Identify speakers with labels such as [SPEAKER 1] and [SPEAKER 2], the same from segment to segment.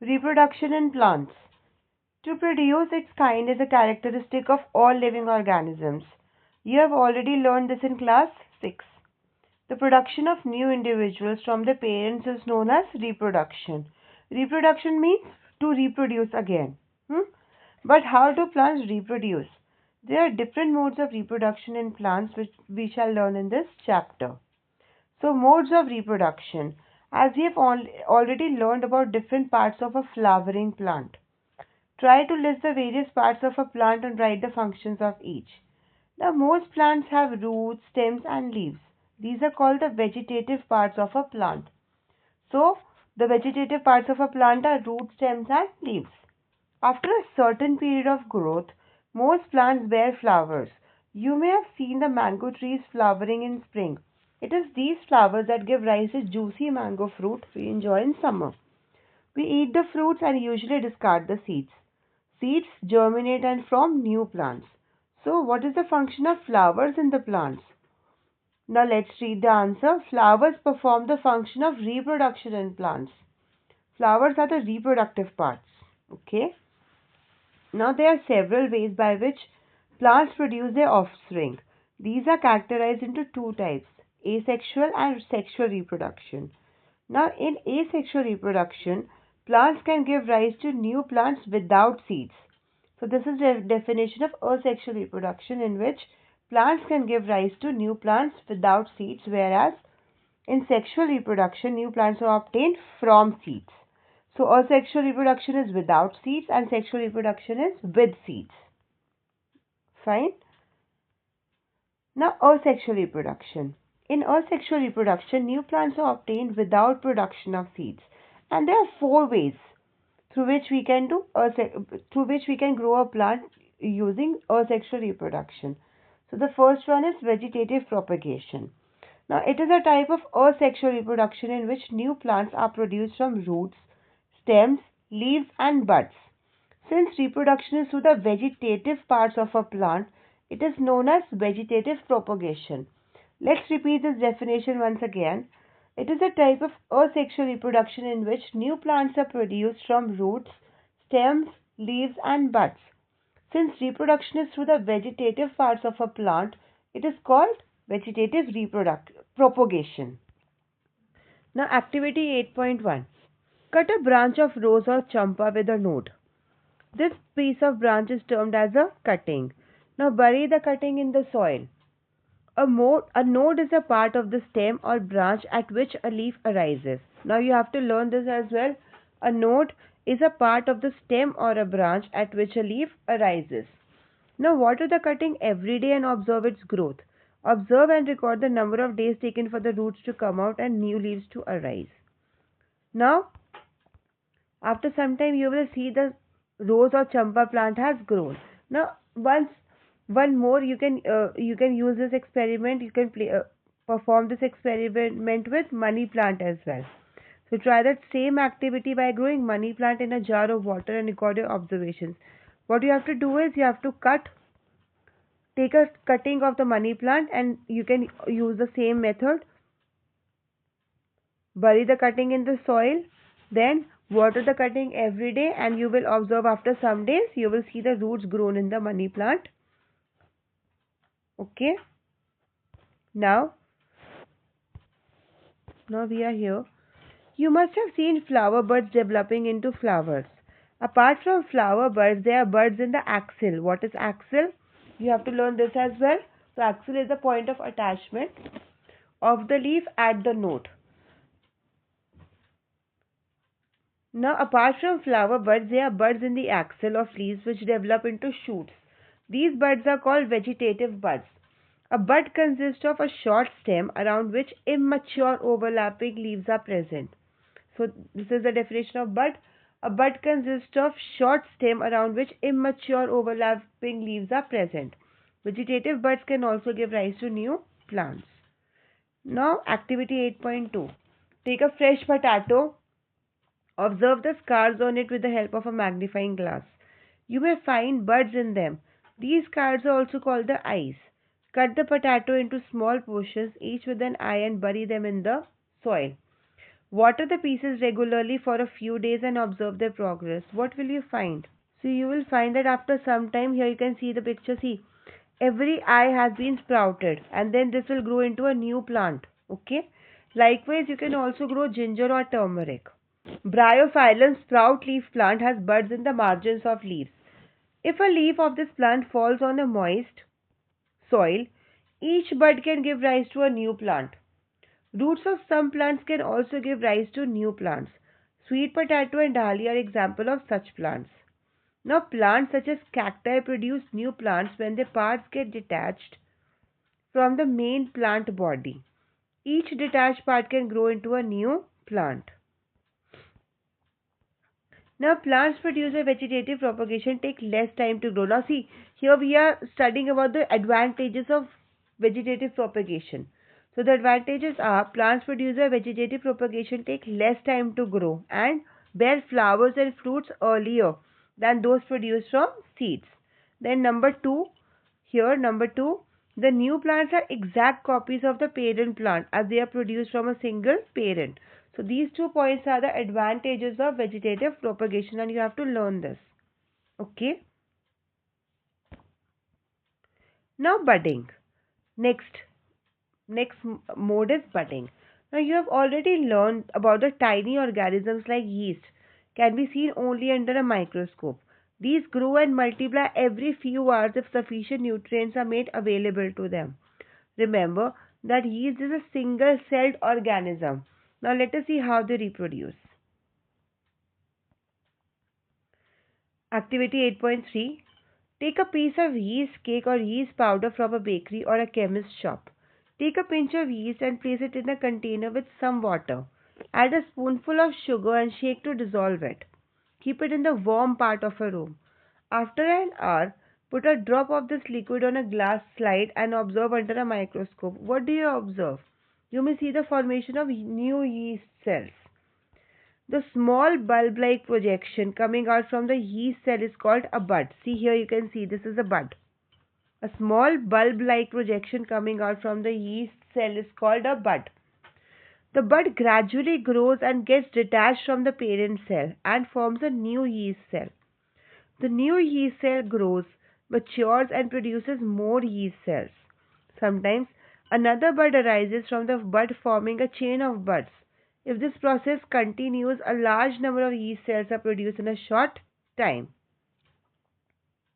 [SPEAKER 1] Reproduction in plants. To produce its kind is a characteristic of all living organisms. You have already learned this in class 6. The production of new individuals from the parents is known as reproduction. Reproduction means to reproduce again. But how do plants reproduce? There are different modes of reproduction in plants which we shall learn in this chapter. So, modes of reproduction. As we have already learned about different parts of a flowering plant. Try to list the various parts of a plant and write the functions of each. Now, most plants have roots, stems, and leaves. These are called the vegetative parts of a plant. So, the vegetative parts of a plant are roots, stems, and leaves. After a certain period of growth, most plants bear flowers. You may have seen the mango trees flowering in spring. It is these flowers that give rise to juicy mango fruit we enjoy in summer. We eat the fruits and usually discard the seeds. Seeds germinate and form new plants. So, what is the function of flowers in the plants? Now, let's read the answer. Flowers perform the function of reproduction in plants. Flowers are the reproductive parts. Okay. Now, there are several ways by which plants produce their offspring. These are categorized into two types, asexual and sexual reproduction. Now, in asexual reproduction, plants can give rise to new plants without seeds. So, this is the definition of asexual reproduction, in which plants can give rise to new plants without seeds, whereas in sexual reproduction, new plants are obtained from seeds. So, asexual reproduction is without seeds and sexual reproduction is with seeds. Fine. Now, asexual reproduction. In asexual reproduction, new plants are obtained without production of seeds. And there are four ways through which we can grow a plant using asexual reproduction. So the first one is vegetative propagation. Now it is a type of asexual reproduction in which new plants are produced from roots, stems, leaves and buds. Since reproduction is through the vegetative parts of a plant, it is known as vegetative propagation. Let's repeat this definition once again. It is a type of asexual reproduction in which new plants are produced from roots, stems, leaves and buds. Since reproduction is through the vegetative parts of a plant, it is called vegetative propagation. Now activity 8.1. Cut a branch of rose or champa with a node. This piece of branch is termed as a cutting. Now bury the cutting in the soil. A node is a part of the stem or branch at which a leaf arises. Now you have to learn this as well. A node is a part of the stem or a branch at which a leaf arises. Now water the cutting every day and observe its growth. Observe and record the number of days taken for the roots to come out and new leaves to arise. Now, after some time you will see the rose or champa plant has grown. Now, one more you can use this experiment. You can perform this experiment with money plant as well. So try that same activity by growing money plant in a jar of water and record your observations. What you have to do is you have to take a cutting of the money plant and you can use the same method. Bury the cutting in the soil, then water the cutting every day and you will observe after some days you will see the roots grown in the money plant. Okay. Now we are here. You must have seen flower buds developing into flowers. Apart from flower buds, there are buds in the axil. What is axil? You have to learn this as well. So axil is the point of attachment of the leaf at the node. Now, apart from flower buds, there are buds in the axil of leaves which develop into shoots. These buds are called vegetative buds. A bud consists of a short stem around which immature overlapping leaves are present. So, this is the definition of bud. A bud consists of short stem around which immature overlapping leaves are present. Vegetative buds can also give rise to new plants. Now, activity 8.2. Take a fresh potato. Observe the scars on it with the help of a magnifying glass. You may find buds in them. These scars are also called the eyes. Cut the potato into small portions, each with an eye, and bury them in the soil. Water the pieces regularly for a few days and observe their progress. What will you find? So you will find that after some time, here you can see the picture. See, every eye has been sprouted and then this will grow into a new plant. Okay. Likewise, you can also grow ginger or turmeric. Bryophyllum sprout leaf plant has buds in the margins of leaves. If a leaf of this plant falls on a moist soil, each bud can give rise to a new plant. Roots of some plants can also give rise to new plants. Sweet potato and dahlia are examples of such plants. Now, plants such as cacti produce new plants when their parts get detached from the main plant body. Each detached part can grow into a new plant. Now, plants produce a vegetative propagation take less time to grow. Now, see, here we are studying about the advantages of vegetative propagation. So, the advantages are plants produce a vegetative propagation take less time to grow and bear flowers and fruits earlier than those produced from seeds. Then, number two, the new plants are exact copies of the parent plant as they are produced from a single parent. So these 2 points are the advantages of vegetative propagation and you have to learn this. Okay. Now budding. Next, next mode is budding. Now you have already learned about the tiny organisms like yeast can be seen only under a microscope. These grow and multiply every few hours if sufficient nutrients are made available to them. Remember that yeast is a single-celled organism. Now let us see how they reproduce. Activity 8.3. Take a piece of yeast cake or yeast powder from a bakery or a chemist's shop. Take a pinch of yeast and place it in a container with some water. Add a spoonful of sugar and shake to dissolve it. Keep it in the warm part of a room. After an hour, put a drop of this liquid on a glass slide and observe under a microscope. What do you observe? You may see the formation of new yeast cells. The small bulb-like projection coming out from the yeast cell is called a bud. See here you can see this is a bud. A small bulb-like projection coming out from the yeast cell is called a bud. The bud gradually grows and gets detached from the parent cell and forms a new yeast cell. The new yeast cell grows, matures and produces more yeast cells. Sometimes another bud arises from the bud forming a chain of buds. If this process continues, a large number of yeast cells are produced in a short time.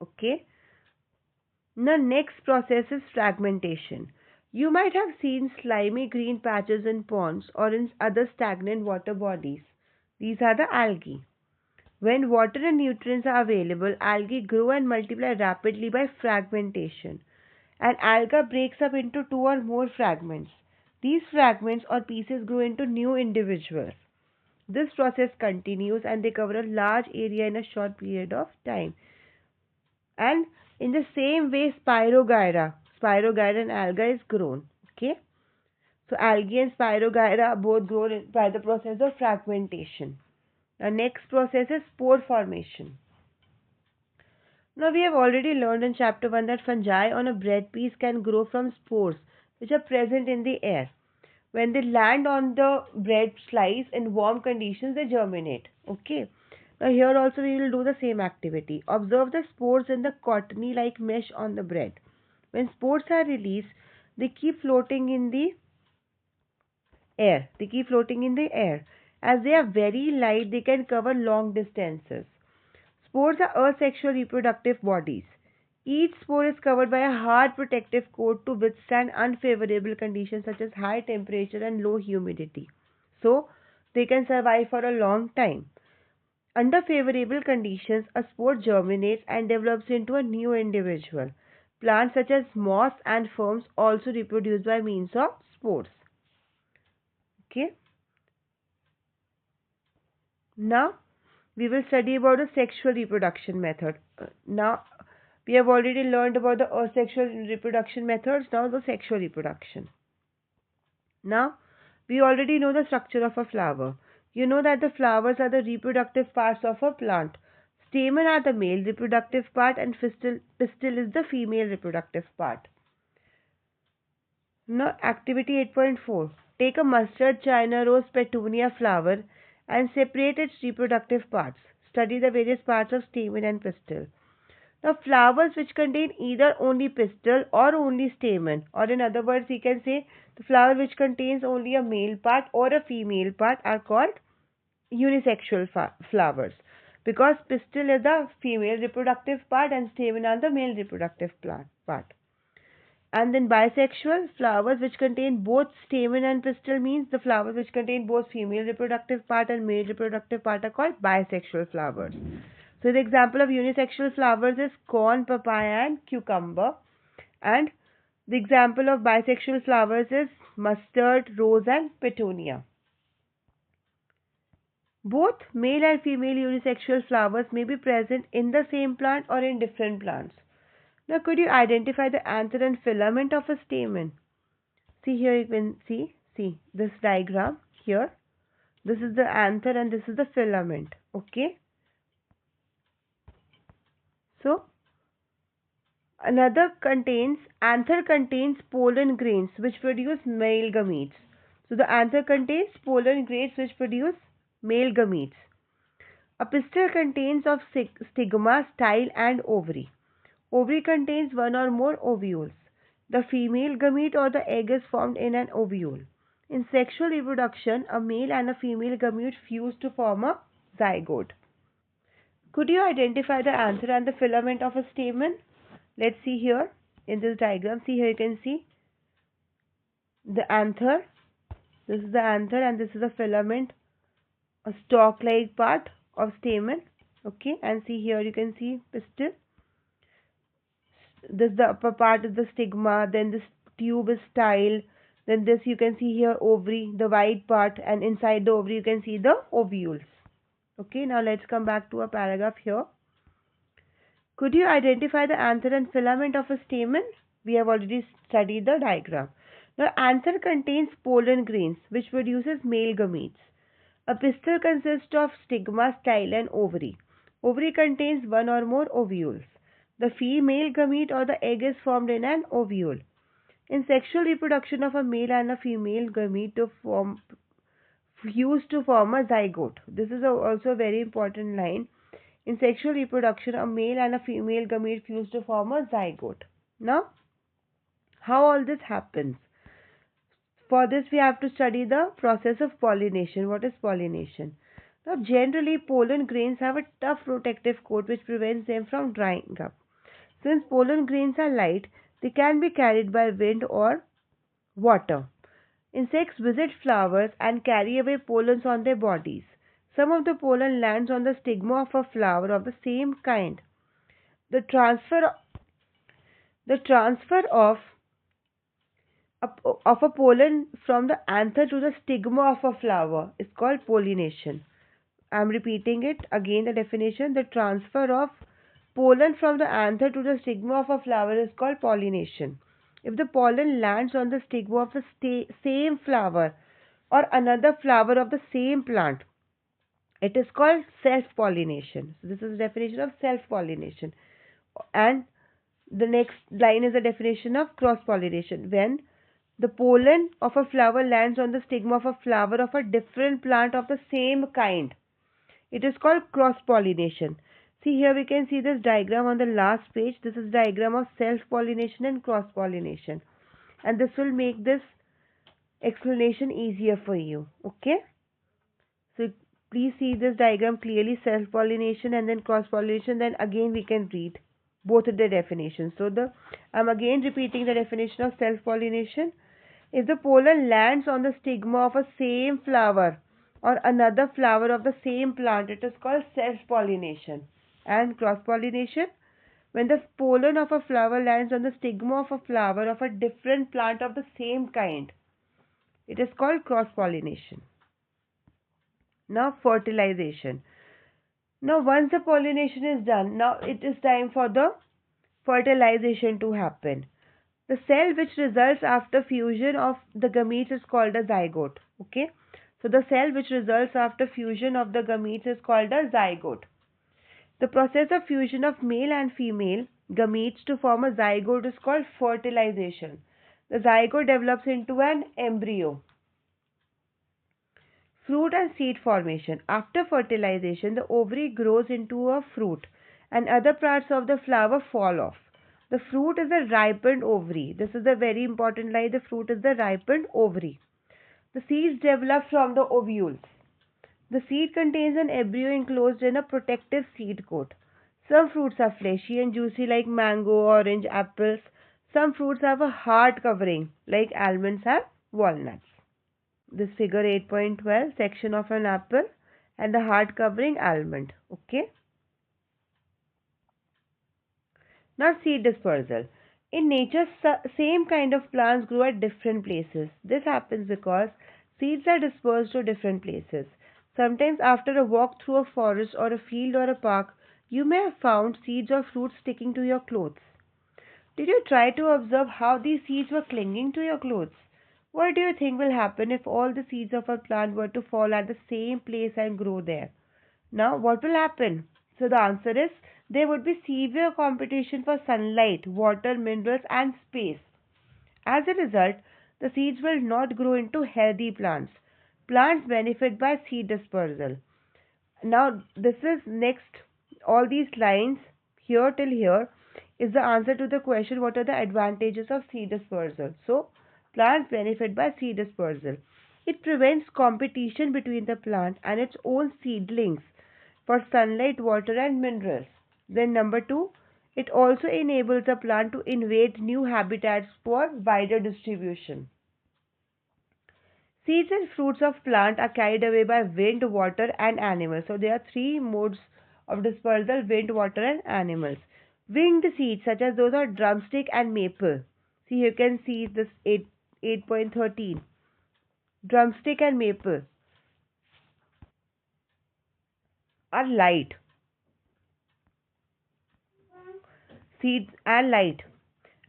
[SPEAKER 1] Okay. The next process is fragmentation. You might have seen slimy green patches in ponds or in other stagnant water bodies. These are the algae. When water and nutrients are available, algae grow and multiply rapidly by fragmentation. An alga breaks up into two or more fragments. These fragments or pieces grow into new individuals. This process continues and they cover a large area in a short period of time. And in the same way, Spirogyra and alga is grown. Okay. So algae and Spirogyra are both grown by the process of fragmentation. The next process is spore formation. Now we have already learned in chapter 1 that fungi on a bread piece can grow from spores which are present in the air. When they land on the bread slice in warm conditions, they germinate. Okay. Now here also we will do the same activity. Observe the spores in the cottony like mesh on the bread. When spores are released, they keep floating in the air. As they are very light, they can cover long distances. Spores are asexual reproductive bodies. Each spore is covered by a hard protective coat to withstand unfavorable conditions such as high temperature and low humidity. So, they can survive for a long time. Under favorable conditions, a spore germinates and develops into a new individual. Plants such as moss and ferns also reproduce by means of spores. Okay. Now, we will study about the sexual reproduction method. Now, we have already learned about the asexual reproduction methods, now the sexual reproduction. Now, we already know the structure of a flower. You know that the flowers are the reproductive parts of a plant. Stamen are the male reproductive part and pistil is the female reproductive part. Now, activity 8.4. Take a mustard, China rose, petunia flower and separate its reproductive parts. Study the various parts of stamen and pistil. Now, flowers which contain either only pistil or only stamen, or in other words, we can say the flower which contains only a male part or a female part, are called unisexual flowers, because pistil is the female reproductive part and stamen are the male reproductive part. And then bisexual flowers which contain both stamen and pistil means the flowers which contain both female reproductive part and male reproductive part are called bisexual flowers. So the example of unisexual flowers is corn, papaya and cucumber. And the example of bisexual flowers is mustard, rose and petunia. Both male and female unisexual flowers may be present in the same plant or in different plants. Now, could you identify the anther and filament of a stamen? See here, you can see this diagram here. This is the anther and this is the filament. Okay. So, anther contains pollen grains which produce male gametes. So, the anther contains pollen grains which produce male gametes. A pistil contains of stigma, style and ovary. Ovary contains one or more ovules. The female gamete or the egg is formed in an ovule. In sexual reproduction, a male and a female gamete fuse to form a zygote. Could you identify the anther and the filament of a stamen? Let's see here in this diagram. See here, you can see the anther. This is the anther and this is the filament, a stalk-like part of stamen. Okay, and see here you can see pistil. This the upper part is the stigma, then this tube is style, then this you can see here ovary, the white part, and inside the ovary you can see the ovules. Okay, now let's come back to a paragraph here. Could you identify the anther and filament of a stamen? We have already studied the diagram. Now, anther contains pollen grains which produces male gametes. A pistil consists of stigma, style and ovary. Ovary contains one or more ovules. The female gamete or the egg is formed in an ovule. In sexual reproduction of a male and a female gamete fuse to form a zygote. This is also a very important line. In sexual reproduction, a male and a female gamete fuse to form a zygote. Now, how all this happens? For this, we have to study the process of pollination. What is pollination? Now, generally, pollen grains have a tough protective coat which prevents them from drying up. Since pollen grains are light, they can be carried by wind or water. Insects visit flowers and carry away pollens on their bodies. Some of the pollen lands on the stigma of a flower of the same kind. The transfer of a pollen from the anther to the stigma of a flower is called pollination. I am repeating it again, the definition. The transfer of pollen from the anther to the stigma of a flower is called pollination. If the pollen lands on the stigma of the same flower or another flower of the same plant, it is called self-pollination. So this is the definition of self-pollination. And the next line is the definition of cross-pollination. When the pollen of a flower lands on the stigma of a flower of a different plant of the same kind, it is called cross-pollination. See here we can see this diagram on the last page. This is diagram of self-pollination and cross-pollination. And this will make this explanation easier for you. Okay? So please see this diagram clearly, self-pollination and then cross-pollination. Then again we can read both of the definitions. So I'm again repeating the definition of self-pollination. If the pollen lands on the stigma of a same flower or another flower of the same plant, it is called self-pollination. And cross-pollination, when the pollen of a flower lands on the stigma of a flower of a different plant of the same kind, it is called cross-pollination. Now, fertilization. Now, once the pollination is done, now it is time for the fertilization to happen. The cell which results after fusion of the gametes is called a zygote. Okay. So, the cell which results after fusion of the gametes is called a zygote. The process of fusion of male and female gametes to form a zygote is called fertilization. The zygote develops into an embryo. Fruit and seed formation. After fertilization, the ovary grows into a fruit and other parts of the flower fall off. The fruit is a ripened ovary. This is a very important line. The fruit is the ripened ovary. The seeds develop from the ovules. The seed contains an embryo enclosed in a protective seed coat. Some fruits are fleshy and juicy like mango, orange, apples. Some fruits have a hard covering like almonds and walnuts. This figure 8.12, section of an apple and the hard covering almond. Okay. Now seed dispersal. In nature, same kind of plants grow at different places. This happens because seeds are dispersed to different places. Sometimes after a walk through a forest or a field or a park, you may have found seeds or fruits sticking to your clothes. Did you try to observe how these seeds were clinging to your clothes? What do you think will happen if all the seeds of a plant were to fall at the same place and grow there? Now, what will happen? So, the answer is there would be severe competition for sunlight, water, minerals, and space. As a result, the seeds will not grow into healthy plants. Plants benefit by seed dispersal. Now, this is next, all these lines here till here is the answer to the question what are the advantages of seed dispersal. So, plants benefit by seed dispersal. It prevents competition between the plant and its own seedlings for sunlight, water, and minerals. Then, number two, it also enables a plant to invade new habitats for wider distribution. Seeds and fruits of plant are carried away by wind, water, and animals. So there are three modes of dispersal: wind, water, and animals. Winged seeds such as those of drumstick and maple. See, you can see this 8.13. Drumstick and maple are light. Seeds and light.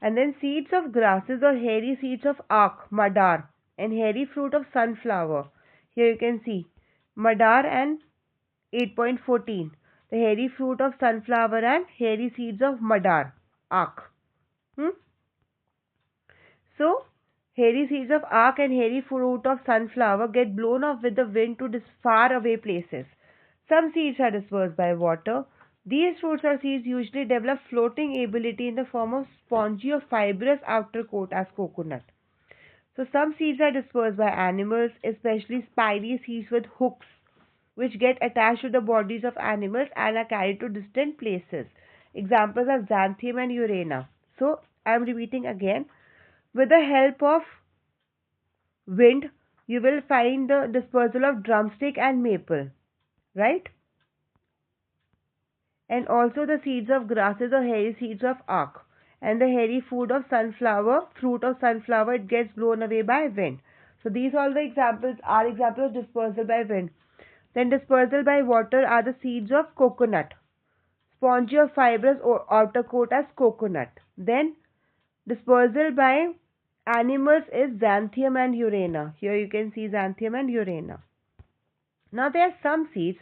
[SPEAKER 1] And then seeds of grasses or hairy seeds of ack, madar, and hairy fruit of sunflower. Here you can see madar and 8.14. The hairy fruit of sunflower and hairy seeds of madar, ack. So, hairy seeds of ack and hairy fruit of sunflower get blown off with the wind to far away places. Some seeds are dispersed by water. These fruits or seeds usually develop floating ability in the form of spongy or fibrous outer coat as coconut. So some seeds are dispersed by animals, especially spiny seeds with hooks, which get attached to the bodies of animals and are carried to distant places. Examples are xanthium and urena. So I am repeating again. With the help of wind, you will find the dispersal of drumstick and maple, right? And also the seeds of grasses or hairy seeds of ack. And the hairy fruit of sunflower, it gets blown away by wind. So these all the examples are examples of dispersal by wind. Then dispersal by water are the seeds of coconut. Spongy or fibrous or outer coat as coconut. Then dispersal by animals is xanthium and urena. Here you can see xanthium and urena. Now there are some seeds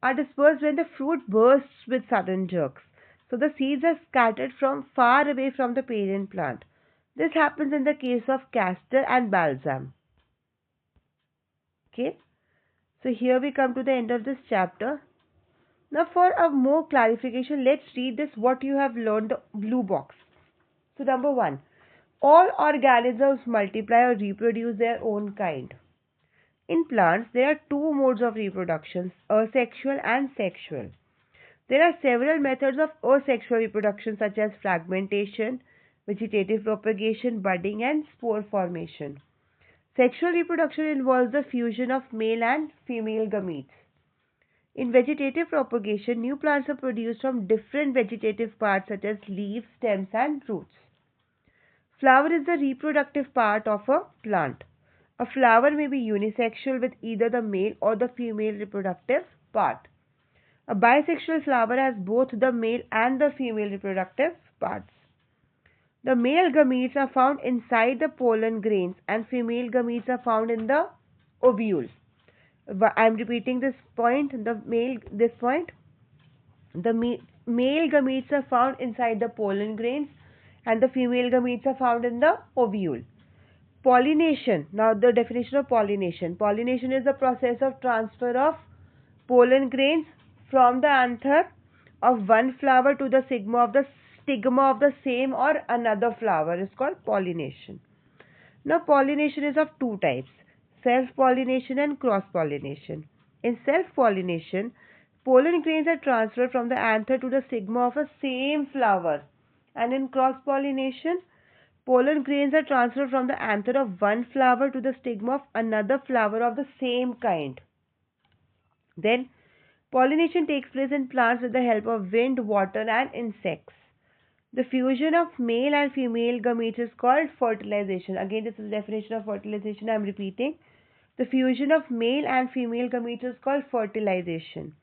[SPEAKER 1] are dispersed when the fruit bursts with sudden jerks. So the seeds are scattered from far away from the parent plant. This happens in the case of castor and balsam. Okay. So here we come to the end of this chapter. Now for a more clarification, let's read this what you have learned, the blue box. So number 1. All organisms multiply or reproduce their own kind. In plants, there are two modes of reproduction, asexual and sexual. There are several methods of asexual reproduction such as fragmentation, vegetative propagation, budding, and spore formation. Sexual reproduction involves the fusion of male and female gametes. In vegetative propagation, new plants are produced from different vegetative parts such as leaves, stems, and roots. Flower is the reproductive part of a plant. A flower may be unisexual with either the male or the female reproductive part. A bisexual flower has both the male and the female reproductive parts. The male gametes are found inside the pollen grains and female gametes are found in the ovule. I am repeating this point. The male gametes are found inside the pollen grains and the female gametes are found in the ovule. Pollination. Now the definition of pollination. Pollination is the process of transfer of pollen grains from the anther of one flower to the stigma of the same or another flower is called pollination. Now pollination is of two types: self-pollination and cross-pollination. In self-pollination, pollen grains are transferred from the anther to the stigma of a same flower, and in cross-pollination, pollen grains are transferred from the anther of one flower to the stigma of another flower of the same kind. Then, pollination takes place in plants with the help of wind, water, and insects. The fusion of male and female gametes is called fertilization. Again, this is the definition of fertilization. I am repeating. The fusion of male and female gametes is called fertilization.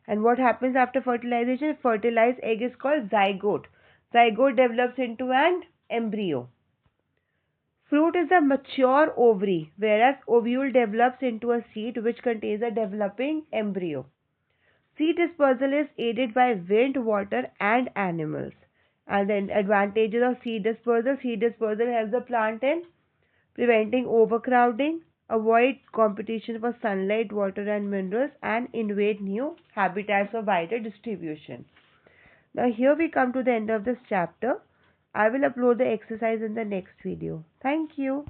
[SPEAKER 1] And what happens after fertilization? Fertilized egg is called zygote. Zygote develops into an embryo. Fruit is a mature ovary, whereas ovule develops into a seed which contains a developing embryo. Seed dispersal is aided by wind, water, and animals. And the advantages of seed dispersal helps the plant in preventing overcrowding, avoid competition for sunlight, water, and minerals, and invade new habitats for wider distribution. Now here we come to the end of this chapter. I will upload the exercise in the next video. Thank you.